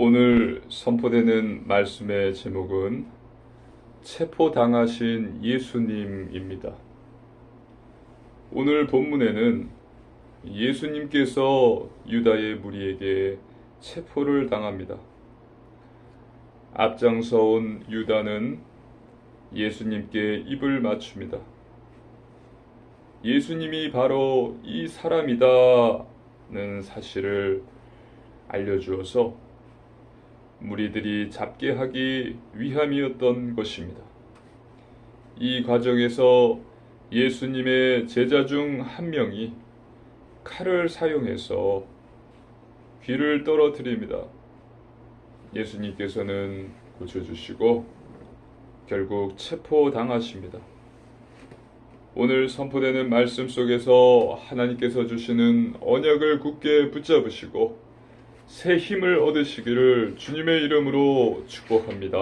오늘 선포되는 말씀의 제목은 체포당하신 예수님입니다. 오늘 본문에는 예수님께서 유다의 무리에게 체포를 당합니다. 앞장서온 유다는 예수님께 입을 맞춥니다. 예수님이 바로 이 사람이다는 사실을 알려주어서 무리들이 잡게 하기 위함이었던 것입니다. 이 과정에서 예수님의 제자 중 한 명이 칼을 사용해서 귀를 떨어뜨립니다. 예수님께서는 고쳐주시고 결국 체포당하십니다. 오늘 선포되는 말씀 속에서 하나님께서 주시는 언약을 굳게 붙잡으시고 새 힘을 얻으시기를 주님의 이름으로 축복합니다.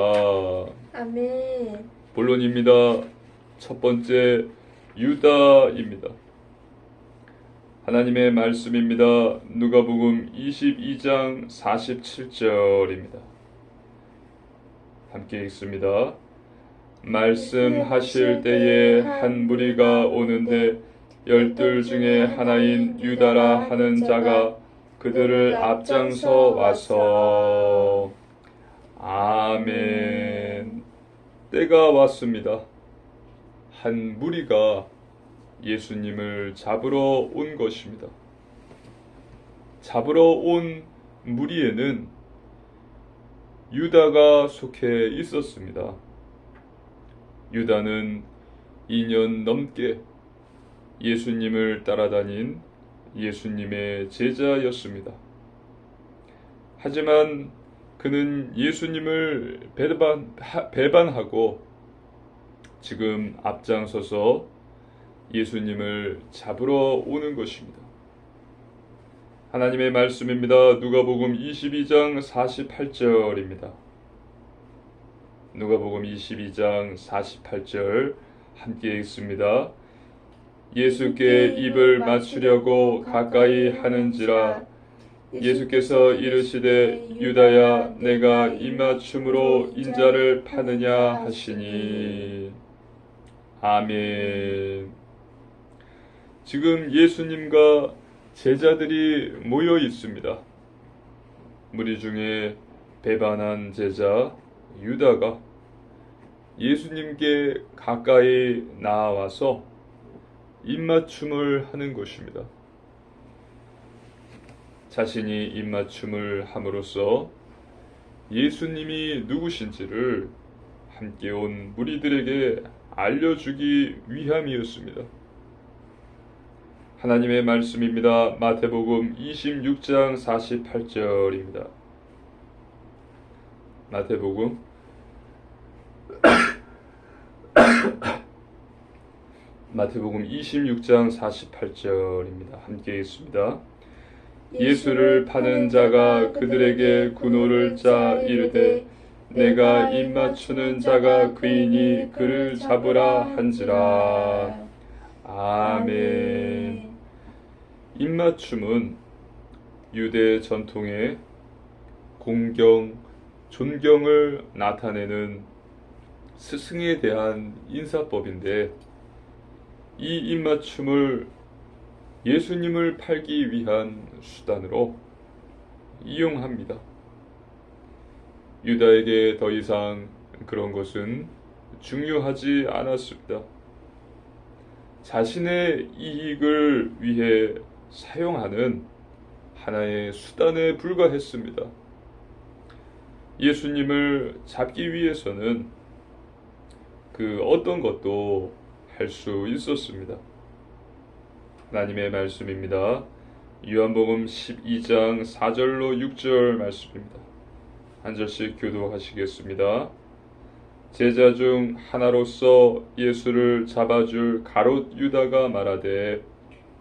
아멘. 본론입니다. 첫 번째, 유다입니다. 하나님의 말씀입니다. 누가복음 22장 47절입니다. 함께 읽습니다. 말씀하실 때에 한 무리가 오는데 열둘 중에 하나인 유다라 하는 자가 그들을 앞장서 와서 아멘. 때가 왔습니다. 한 무리가 예수님을 잡으러 온 것입니다. 잡으러 온 무리에는 유다가 속해 있었습니다. 유다는 2년 넘게 예수님을 따라다닌 예수님의 제자였습니다. 하지만 그는 예수님을 배반하고 지금 앞장서서 예수님을 잡으러 오는 것입니다. 하나님의 말씀입니다. 누가복음 22장 48절입니다. 누가복음 22장 48절 함께 읽습니다. 예수께 입을 맞추려고 가까이 하는지라 예수께서 이르시되 유다야 내가 입맞춤으로 인자를 파느냐 하시니 아멘. 지금 예수님과 제자들이 모여 있습니다. 무리 중에 배반한 제자 유다가 예수님께 가까이 나와서 입맞춤을 하는 것입니다. 자신이 입맞춤을 함으로써 예수님이 누구신지를 함께 온 무리들에게 알려주기 위함이었습니다. 하나님의 말씀입니다. 마태복음 26장 48절입니다. 마태복음 마태복음 26장 48절입니다. 함께 읽습니다. 예수를 파는 자가 그들에게 군호를 짜 이르되 내가 입맞추는 자가 그이니 그를 잡으라 한지라. 아멘. 입맞춤은 유대 전통의 공경, 존경을 나타내는 스승에 대한 인사법인데 이 입맞춤을 예수님을 팔기 위한 수단으로 이용합니다. 유다에게 더 이상 그런 것은 중요하지 않았습니다. 자신의 이익을 위해 사용하는 하나의 수단에 불과했습니다. 예수님을 잡기 위해서는 그 어떤 것도 할 수 있었습니다. 하나님의 말씀입니다. 요한복음 12장 4절로 6절 말씀입니다. 한 절씩 교도하시겠습니다. 제자 중 하나로서 예수를 잡아줄 가롯 유다가 말하되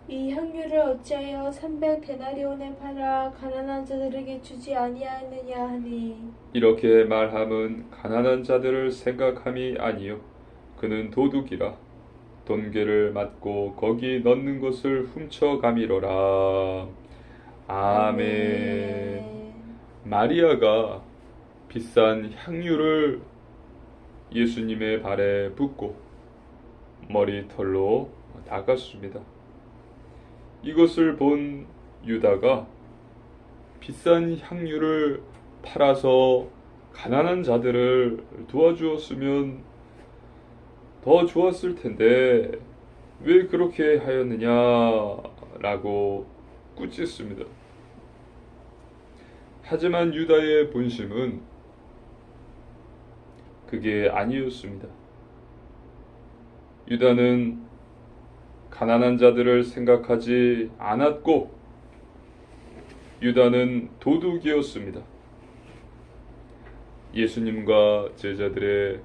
이 향유를 어찌하여 300데나리온에 팔아 가난한 자들에게 주지 아니하느냐 하니 이렇게 말함은 가난한 자들을 생각함이 아니요 그는 도둑이라 돈계를 맞고 거기 넣는 것을 훔쳐가미러라. 아멘. 마리아가 비싼 향유를 예수님의 발에 붓고 머리털로 닦았습니다. 이것을 본 유다가 비싼 향유를 팔아서 가난한 자들을 도와주었으면 더 좋았을 텐데 왜 그렇게 하였느냐라고 꾸짖습니다. 하지만 유다의 본심은 그게 아니었습니다. 유다는 가난한 자들을 생각하지 않았고 유다는 도둑이었습니다. 예수님과 제자들의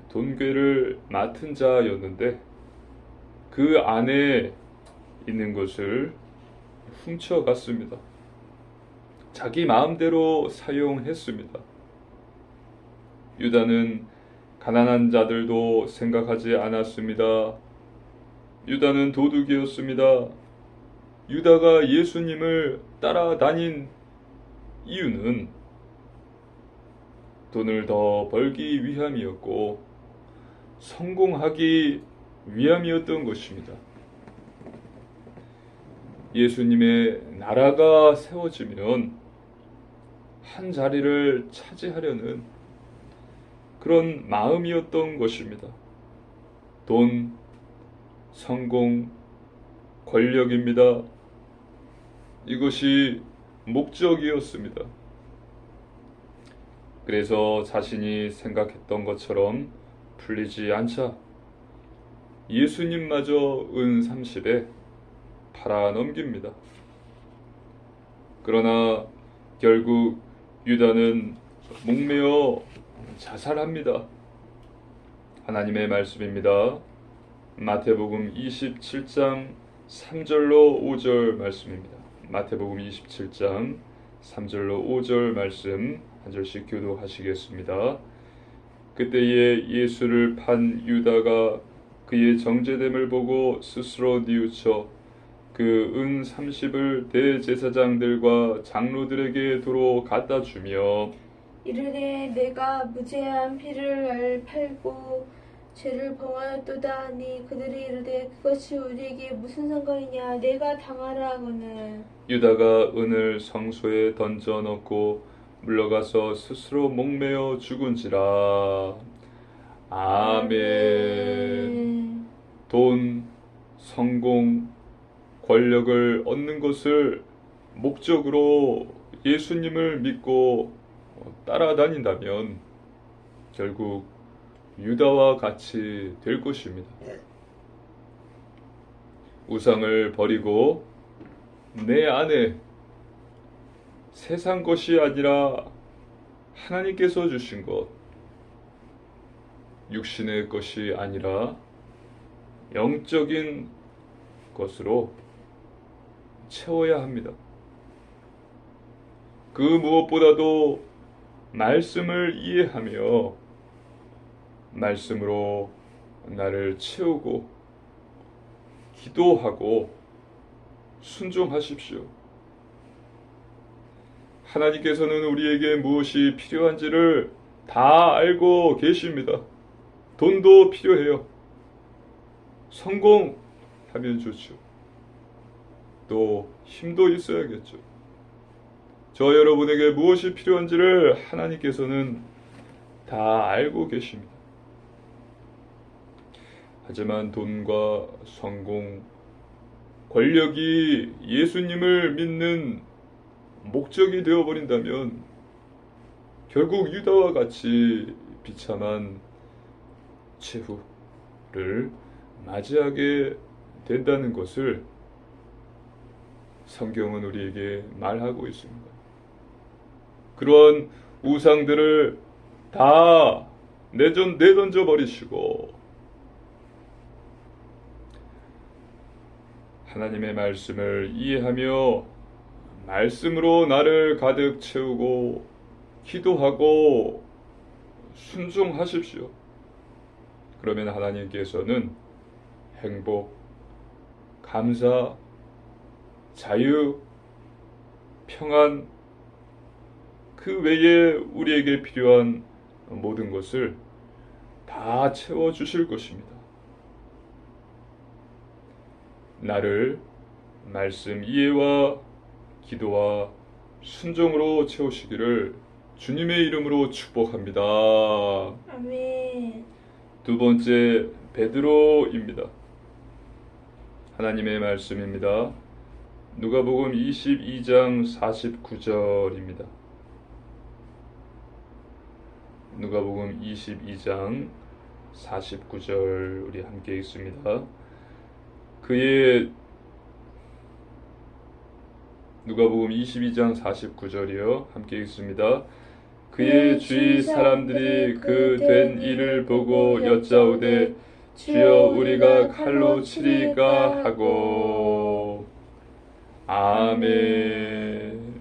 돈괴를 맡은 자였는데 그 안에 있는 것을 훔쳐갔습니다. 자기 마음대로 사용했습니다. 유다는 가난한 자들도 생각하지 않았습니다. 유다는 도둑이었습니다. 유다가 예수님을 따라다닌 이유는 돈을 더 벌기 위함이었고 성공하기 위함이었던 것입니다. 예수님의 나라가 세워지면 한 자리를 차지하려는 그런 마음이었던 것입니다. 돈, 성공, 권력입니다. 이것이 목적이었습니다. 그래서 자신이 생각했던 것처럼 풀리지 않자 예수님마저 은 30에 팔아넘깁니다. 그러나 결국 유다는 목매어 자살합니다. 하나님의 말씀입니다. 마태복음 27장 3절로 5절 말씀입니다. 마태복음 27장 3절로 5절 말씀 한 절씩 교독하시겠습니다. 그때에 예수를 판 유다가 그의 정죄됨을 보고 스스로 뉘우쳐 그 은 30을 대제사장들과 장로들에게 도로 갖다 주며 이르되 내가 무죄한 피를 팔고 죄를 범하였도다 하니 그들이 이르되 그것이 우리에게 무슨 상관이냐 내가 당하라 하거늘 유다가 은을 성소에 던져 넣고 물러가서 스스로 목매어 죽은지라. 아멘. 돈, 성공, 권력을 얻는 것을 목적으로 예수님을 믿고 따라다닌다면 결국 유다와 같이 될 것입니다. 우상을 버리고 내 안에 세상 것이 아니라 하나님께서 주신 것, 육신의 것이 아니라 영적인 것으로 채워야 합니다. 그 무엇보다도 말씀을 이해하며 말씀으로 나를 채우고 기도하고 순종하십시오. 하나님께서는 우리에게 무엇이 필요한지를 다 알고 계십니다. 돈도 필요해요. 성공하면 좋죠. 또 힘도 있어야겠죠. 저 여러분에게 무엇이 필요한지를 하나님께서는 다 알고 계십니다. 하지만 돈과 성공, 권력이 예수님을 믿는 목적이 되어버린다면 결국 유다와 같이 비참한 최후를 맞이하게 된다는 것을 성경은 우리에게 말하고 있습니다. 그러한 우상들을 다 내던져 버리시고 하나님의 말씀을 이해하며 말씀으로 나를 가득 채우고 기도하고 순종하십시오. 그러면 하나님께서는 행복, 감사, 자유, 평안, 그 외에 우리에게 필요한 모든 것을 다 채워주실 것입니다. 나를 말씀 이해와 기도와 순종으로 채우시기를 주님의 이름으로 축복합니다. 아멘. 두 번째, 베드로입니다. 하나님의 말씀입니다. 누가복음 22장 49절입니다. 누가복음 22장 49절 우리 함께 읽습니다. 누가복음 22장 49절이요. 함께 읽습니다. 그의 주위 사람들이 그 된 일을 보고 여짜오되 주여 우리가 칼로 치리까 하고. 아멘.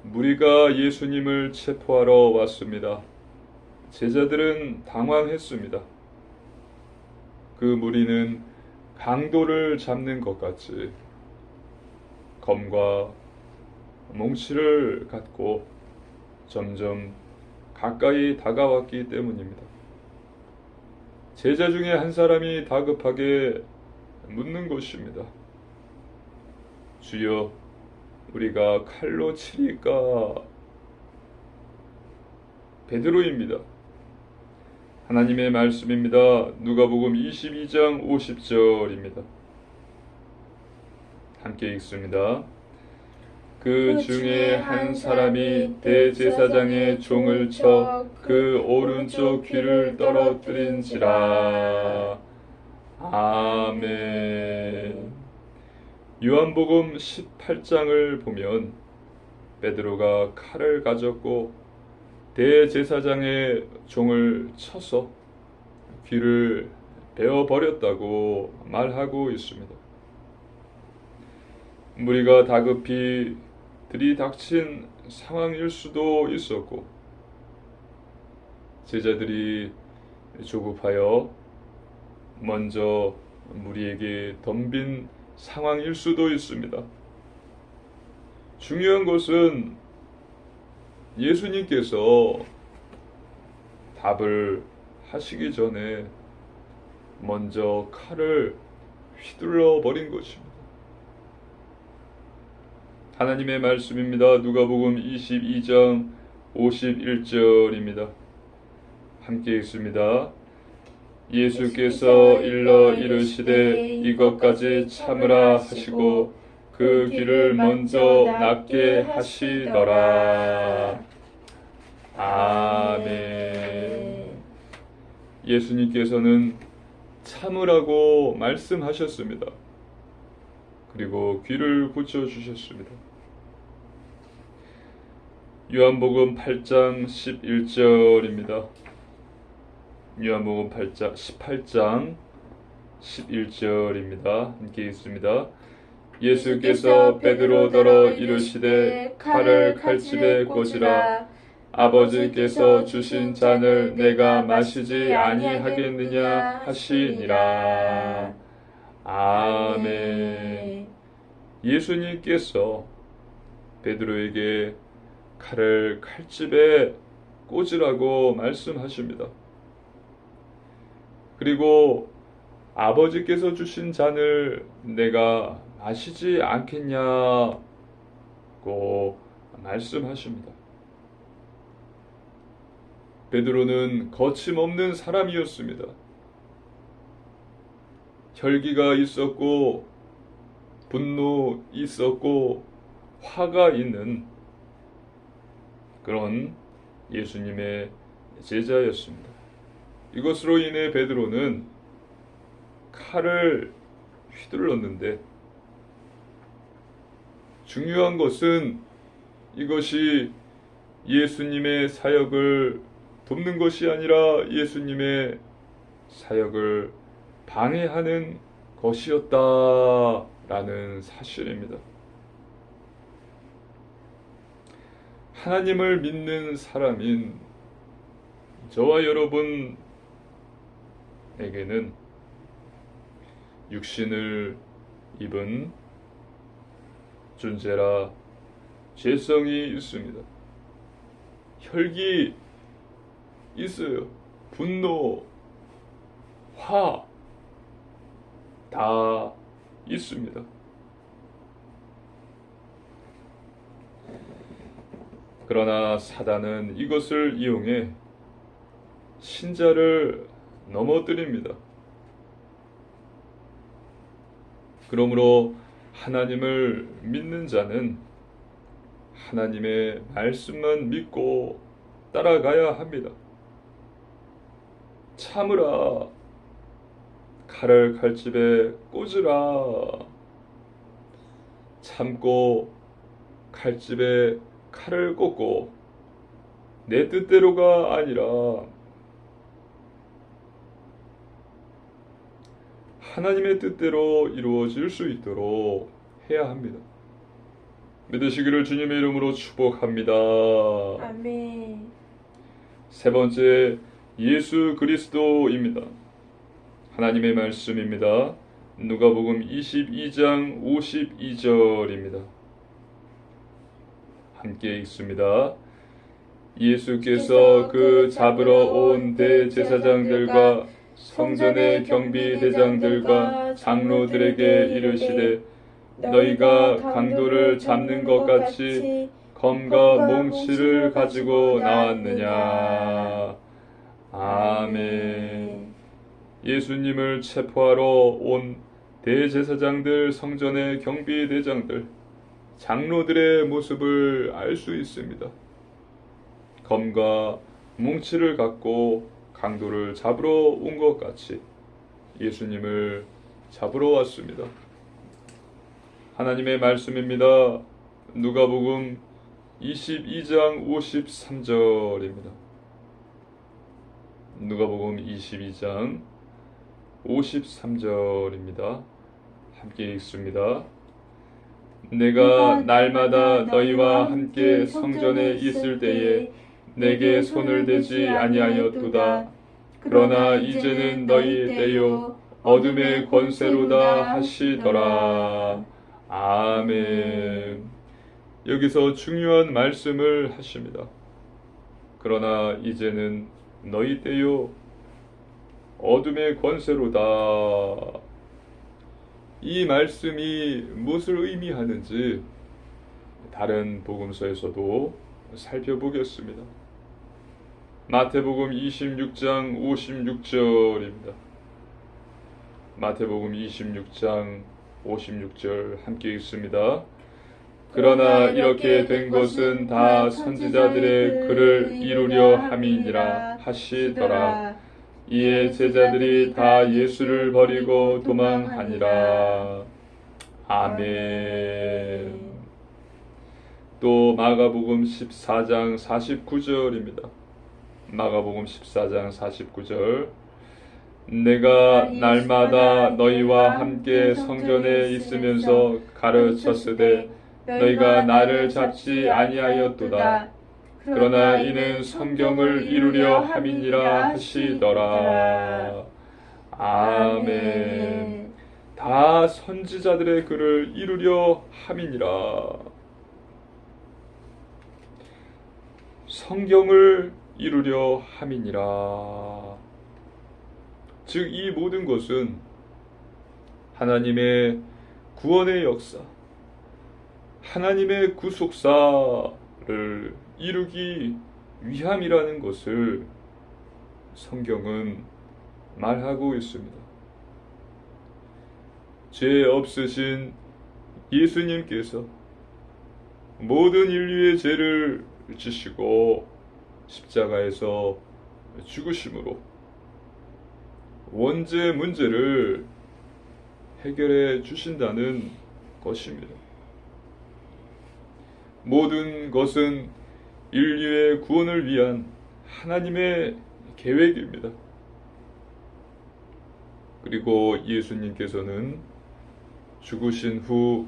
무리가 예수님을 체포하러 왔습니다. 제자들은 당황했습니다. 그 무리는 강도를 잡는 것 같이 검과 몽치를 갖고 점점 가까이 다가왔기 때문입니다. 제자 중에 한 사람이 다급하게 묻는 것입니다. 주여, 우리가 칼로 치리까? 베드로입니다. 하나님의 말씀입니다. 누가복음 22장 50절입니다. 함께 읽습니다. 그 중에 한 사람이 대제사장의 종을 쳐 그 오른쪽 귀를 떨어뜨린지라. 아멘. 요한복음 18장을 보면 베드로가 칼을 가졌고 대제사장의 종을 쳐서 귀를 베어버렸다고 말하고 있습니다. 무리가 다급히 들이닥친 상황일 수도 있었고 제자들이 조급하여 먼저 무리에게 덤빈 상황일 수도 있습니다. 중요한 것은 예수님께서 답을 하시기 전에 먼저 칼을 휘둘러 버린 것입니다. 하나님의 말씀입니다. 누가복음 22장 51절입니다. 함께 읽습니다. 예수께서 일러 이르시되 이것까지 참으라 하시고 그 귀를 먼저 낫게 하시더라. 아멘. 예수님께서는 참으라고 말씀하셨습니다. 그리고 귀를 고쳐주셨습니다. 요한복음 8장 11절입니다. 요한복음 18장 11절입니다. 함께 읽습니다. 예수께서 베드로더러 이르시되 칼을 칼집에 꽂으라. 아버지께서 주신 잔을 내가 마시지 아니하겠느냐 하시니라. 아멘. 예수님께서 베드로에게 칼을 칼집에 꽂으라고 말씀하십니다. 그리고 아버지께서 주신 잔을 내가 마시지 않겠냐고 말씀하십니다. 베드로는 거침없는 사람이었습니다. 혈기가 있었고 분노 있었고 화가 있는 그런 예수님의 제자였습니다. 이것으로 인해 베드로는 칼을 휘둘렀는데 중요한 것은 이것이 예수님의 사역을 돕는 것이 아니라 예수님의 사역을 방해하는 것이었다라는 사실입니다. 하나님을 믿는 사람인 저와 여러분에게는 육신을 입은 존재라 죄성이 있습니다. 혈기 있어요. 분노, 화, 다 있습니다. 그러나 사단은 이것을 이용해 신자를 넘어뜨립니다. 그러므로 하나님을 믿는 자는 하나님의 말씀만 믿고 따라가야 합니다. 참으라, 칼을 칼집에 꽂으라. 참고 칼집에 칼을 꽂고 내 뜻대로가 아니라 하나님의 뜻대로 이루어질 수 있도록 해야 합니다. 믿으시기를 주님의 이름으로 축복합니다. 아멘. 세 번째, 예수 그리스도입니다. 하나님의 말씀입니다. 누가복음 22장 52절입니다. 함께 읽습니다. 예수께서 그 잡으러 온 대제사장들과 성전의 경비대장들과 장로들에게 이르시되 너희가 강도를 잡는 것 같이 검과 몽치를 가지고 나왔느냐. 아멘. 예수님을 체포하러 온 대제사장들, 성전의 경비대장들, 장로들의 모습을 알 수 있습니다. 검과 뭉치를 갖고 강도를 잡으러 온 것 같이 예수님을 잡으러 왔습니다. 하나님의 말씀입니다. 누가복음 22장 53절입니다. 누가복음 22장 53절입니다. 함께 읽습니다. 내가 날마다 너희와 함께 성전에 있을 때에 내게 손을 대지 아니하였도다. 그러나 이제는 너희 때요 어둠의 권세로다 하시더라. 아멘. 여기서 중요한 말씀을 하십니다. 그러나 이제는 너희 때요 어둠의 권세로다. 이 말씀이 무엇을 의미하는지 다른 복음서에서도 살펴보겠습니다. 마태복음 26장 56절입니다. 마태복음 26장 56절 함께 읽습니다. 그러나 이렇게 된 것은 다 선지자들의 글을 이루려 함이니라 하시더라. 이에 제자들이 다 예수를 버리고 도망하니라. 아멘. 또 마가복음 14장 49절입니다. 마가복음 14장 49절. 내가 날마다 너희와 함께 성전에 있으면서 가르쳤으되 너희가 나를 잡지 아니하였도다. 그러나 이는 성경을 이루려 함이니라 하시더라. 아멘. 다 선지자들의 글을 이루려 함이니라. 성경을 이루려 함이니라. 즉 이 모든 것은 하나님의 구원의 역사, 하나님의 구속사를 이루기 위함이라는 것을 성경은 말하고 있습니다. 죄 없으신 예수님께서 모든 인류의 죄를 지시고 십자가에서 죽으심으로 원죄 문제를 해결해 주신다는 것입니다. 모든 것은 인류의 구원을 위한 하나님의 계획입니다. 그리고 예수님께서는 죽으신 후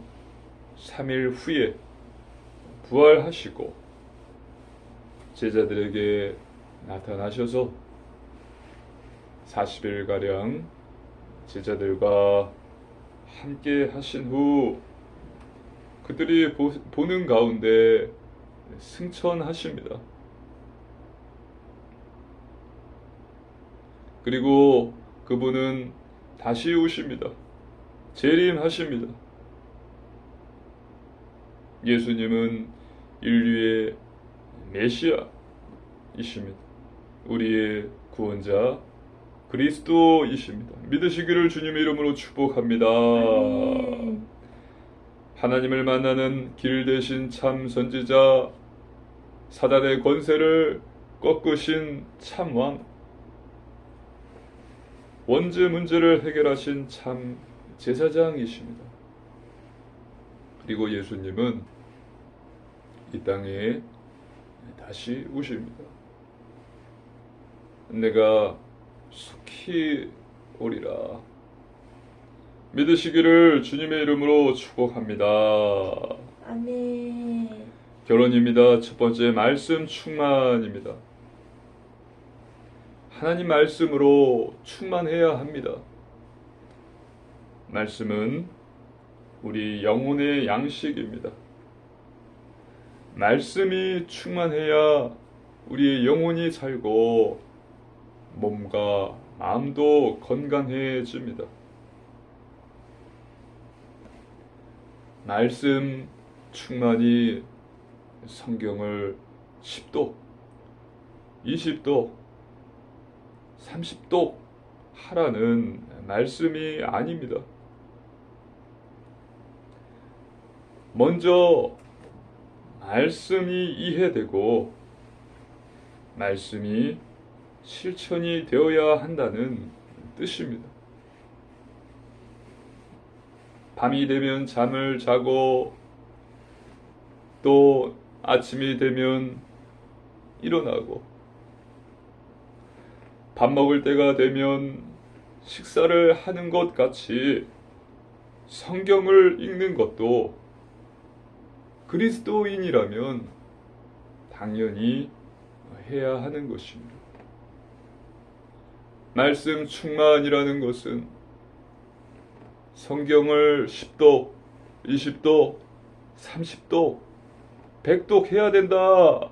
3일 후에 부활하시고 제자들에게 나타나셔서 40일가량 제자들과 함께 하신 후 그들이 보는 가운데 승천하십니다. 그리고 그분은 다시 오십니다. 재림하십니다. 예수님은 인류의 메시아이십니다. 우리의 구원자 그리스도이십니다. 믿으시기를 주님의 이름으로 축복합니다. 아멘. 하나님을 만나는 길 되신 참 선지자, 사단의 권세를 꺾으신 참왕, 원죄 문제를 해결하신 참 제사장이십니다. 그리고 예수님은 이 땅에 다시 오십니다. 내가 속히 오리라. 믿으시기를 주님의 이름으로 축복합니다. 아멘. 결론입니다. 첫 번째, 말씀 충만입니다. 하나님 말씀으로 충만해야 합니다. 말씀은 우리 영혼의 양식입니다. 말씀이 충만해야 우리의 영혼이 살고 몸과 마음도 건강해집니다. 말씀 충만이 성경을 10독, 20독, 30독 하라는 말씀이 아닙니다. 먼저 말씀이 이해되고 말씀이 실천이 되어야 한다는 뜻입니다. 밤이 되면 잠을 자고 또 아침이 되면 일어나고 밥 먹을 때가 되면 식사를 하는 것 같이 성경을 읽는 것도 그리스도인이라면 당연히 해야 하는 것입니다. 말씀 충만이라는 것은 성경을 10독, 20독, 30독, 100독 해야 된다.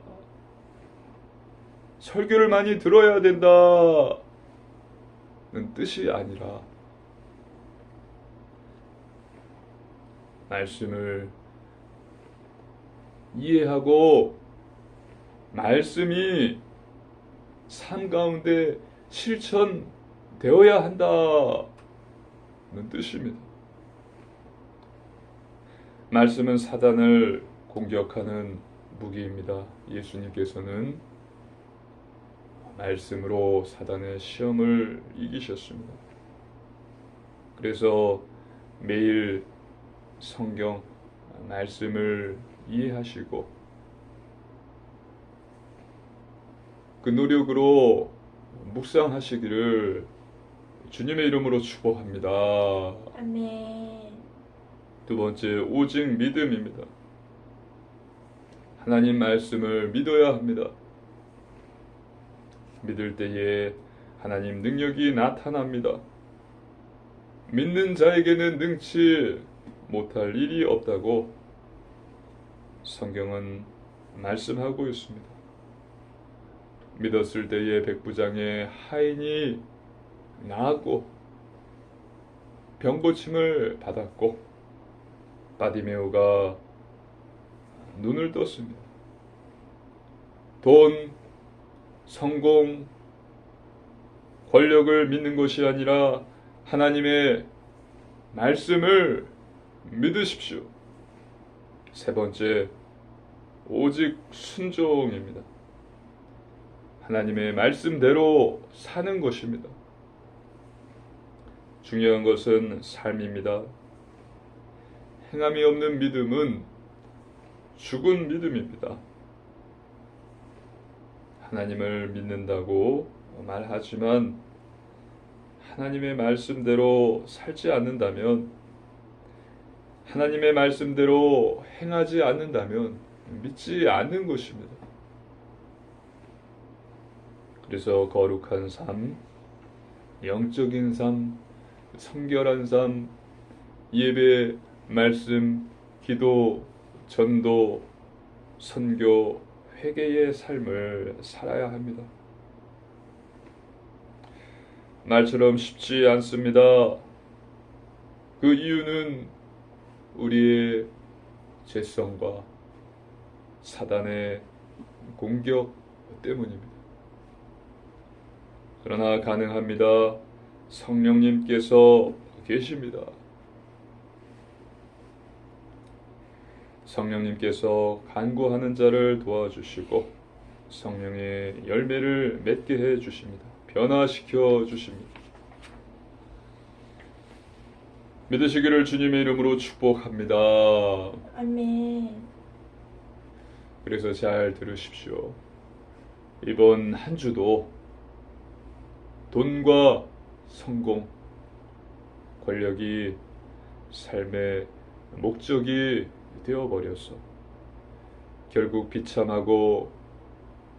설교를 많이 들어야 된다는 뜻이 아니라 말씀을 이해하고 말씀이 삶 가운데 실천되어야 한다는 뜻입니다. 말씀은 사단을 공격하는 무기입니다. 예수님께서는 말씀으로 사단의 시험을 이기셨습니다. 그래서 매일 성경 말씀을 이해하시고 그 노력으로 묵상하시기를 주님의 이름으로 축복합니다. 아멘. 두 번째, 오직 믿음입니다. 하나님 말씀을 믿어야 합니다. 믿을 때에 하나님 능력이 나타납니다. 믿는 자에게는 능치 못할 일이 없다고 성경은 말씀하고 있습니다. 믿었을 때에 백부장의 하인이 나았고 병고침을 받았고 바디메오가 눈을 떴습니다. 돈, 성공, 권력을 믿는 것이 아니라 하나님의 말씀을 믿으십시오. 세 번째, 오직 순종입니다. 하나님의 말씀대로 사는 것입니다. 중요한 것은 삶입니다. 행함이 없는 믿음은 죽은 믿음입니다. 하나님을 믿는다고 말하지만 하나님의 말씀대로 살지 않는다면, 하나님의 말씀대로 행하지 않는다면 믿지 않는 것입니다. 그래서 거룩한 삶, 영적인 삶, 성결한 삶, 예배, 말씀, 기도, 전도, 선교, 회개의 삶을 살아야 합니다. 말처럼 쉽지 않습니다. 그 이유는 우리의 죄성과 사단의 공격 때문입니다. 그러나 가능합니다. 성령님께서 계십니다. 성령님께서 간구하는 자를 도와주시고 성령의 열매를 맺게 해 주십니다. 변화시켜 주십니다. 믿으시기를 주님의 이름으로 축복합니다. 아멘. 그래서 잘 들으십시오. 이번 한 주도 돈과 성공, 권력이 삶의 목적이 되어버려서 결국 비참하고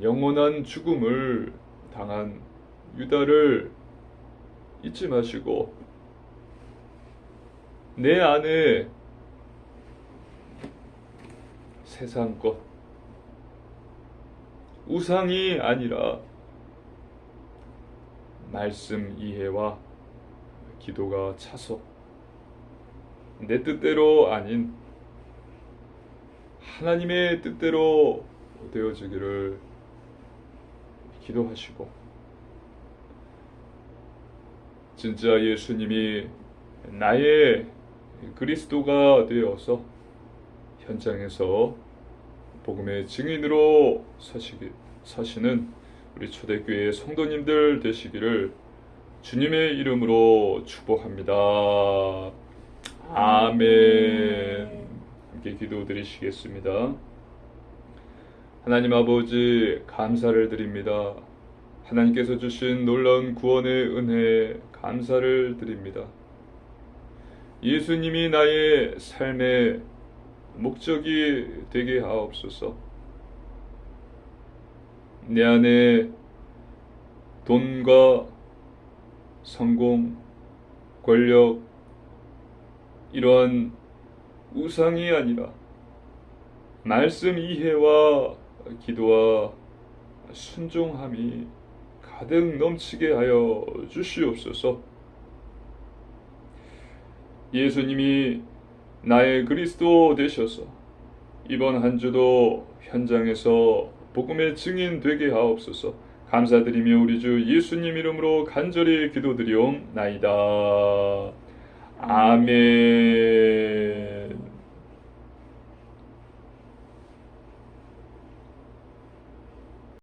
영원한 죽음을 당한 유다를 잊지 마시고 내 안에 세상 것, 우상이 아니라 말씀 이해와 기도가 차서 내 뜻대로 아닌 하나님의 뜻대로 되어지기를 기도하시고 진짜 예수님이 나의 그리스도가 되어서 현장에서 복음의 증인으로 서시는 우리 초대교회 성도님들 되시기를 주님의 이름으로 축복합니다. 아멘. 함께 기도드리시겠습니다. 하나님 아버지 감사를 드립니다. 하나님께서 주신 놀라운 구원의 은혜에 감사를 드립니다. 예수님이 나의 삶의 목적이 되게 하옵소서. 내 안에 돈과 성공, 권력, 이러한 우상이 아니라 말씀 이해와 기도와 순종함이 가득 넘치게 하여 주시옵소서. 예수님이 나의 그리스도 되셔서 이번 한 주도 현장에서 복음의 증인 되게 하옵소서. 감사드리며 우리 주 예수님 이름으로 간절히 기도드리옵나이다. 아멘.